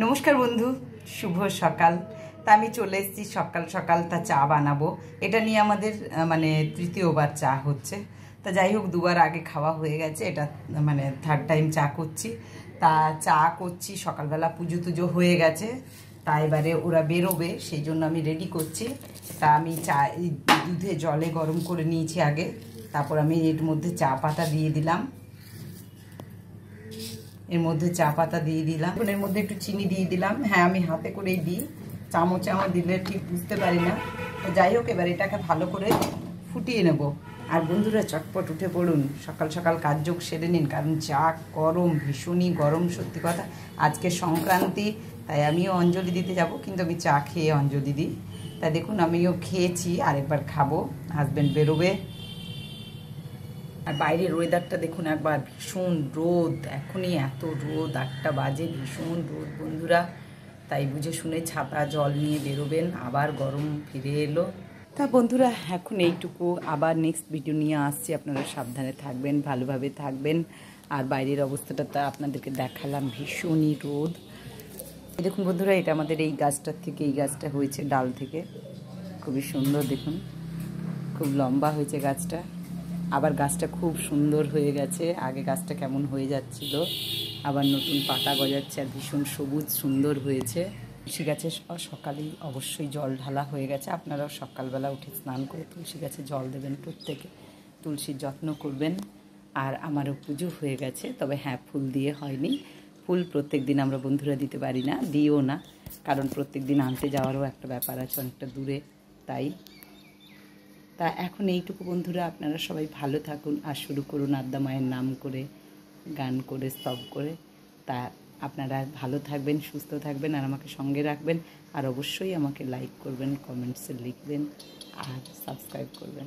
নমস্কার বন্ধু, শুভ সকাল। তা আমি চলে এসেছি সকাল সকাল তা চা বানাবো। এটা নিয়ে আমাদের মানে তৃতীয়বার চা হচ্ছে। তা যাই হোক, দুবার আগে খাওয়া হয়ে গেছে, এটা মানে থার্ড টাইম চা করছি। তা চা করছি, সকালবেলা পুজো টুজো হয়ে গেছে। তা এবারে ওরা বেরোবে, সেই জন্য আমি রেডি করছি। তা আমি চা দুধে জলে গরম করে নিয়েছি আগে, তারপর আমি এর মধ্যে চা পাতা দিয়ে দিলাম। এর মধ্যে চা পাতা দিয়ে দিলাম, এর মধ্যে একটু চিনি দিয়ে দিলাম। হ্যাঁ, আমি হাতে করেই দিই, চামচে আমার দিলে ঠিক বুঝতে পারি না। তো যাই হোক, এবার এটাকে ভালো করে ফুটিয়ে নেব। আর বন্ধুরা, চটপট উঠে পড়ুন, সকাল সকাল কাজযোগ সেরে নিন, কারণ চা গরম, ভীষণই গরম। সত্যি কথা, আজকে সংক্রান্তি, তাই আমিও অঞ্জলি দিতে যাব, কিন্তু আমি চা খেয়ে অঞ্জলি দিই। তাই দেখুন, আমিও খেয়েছি, আরেকবার খাবো, হাজব্যান্ড বেরোবে। আর বাইরের ওয়েদারটা দেখুন একবার, ভীষণ রোদ, এখনই এত রোদ, 8টা বাজে, ভীষণ রোদ বন্ধুরা। তাই বুঝে শুনে ছাতা জল নিয়ে বেরোবেন, আবার গরম ফিরে এলো। তা বন্ধুরা, এখন এইটুকু, আবার নেক্সট ভিডিও নিয়ে আসছি। আপনারা সাবধানে থাকবেন, ভালোভাবে থাকবেন। আর বাইরের অবস্থাটা তা আপনাদেরকে দেখালাম, ভীষণই রোদ। দেখুন বন্ধুরা, এটা আমাদের এই গাছটার থেকে, এই গাছটা হয়েছে ডাল থেকে, খুবই সুন্দর। দেখুন, খুব লম্বা হয়েছে গাছটা, আবার গাছটা খুব সুন্দর হয়ে গেছে। আগে গাছটা কেমন হয়ে যাচ্ছিল, আবার নতুন পাতা গজাচ্ছে, আর ভীষণ সবুজ সুন্দর হয়েছে। তুলসী গাছে সকালেই অবশ্যই জল ঢালা হয়ে গেছে। আপনারাও সকালবেলা উঠে স্নান করে তুলসী গাছে জল দেবেন, প্রত্যেকে তুলসীর যত্ন করবেন। আর আমারও পুজো হয়ে গেছে, তবে হ্যাঁ, ফুল দিয়ে হয়নি। ফুল প্রত্যেক দিন আমরা বন্ধুরা দিতে পারি না, দিও না, কারণ প্রত্যেক দিন আনতে যাওয়ারও একটা ব্যাপার আছে, অনেকটা দূরে। তাই তা এখন এইটুকু বন্ধুরা, আপনারা সবাই ভালো থাকুন, আর শুরু করুন আদ্যা মায়ের নাম করে, গান করে, স্তব করে। তা আপনারা ভালো থাকবেন, সুস্থ থাকবেন, আর আমাকে সঙ্গে রাখবেন। আর অবশ্যই আমাকে লাইক করবেন, কমেন্টসে লিখবেন, আর সাবস্ক্রাইব করবেন।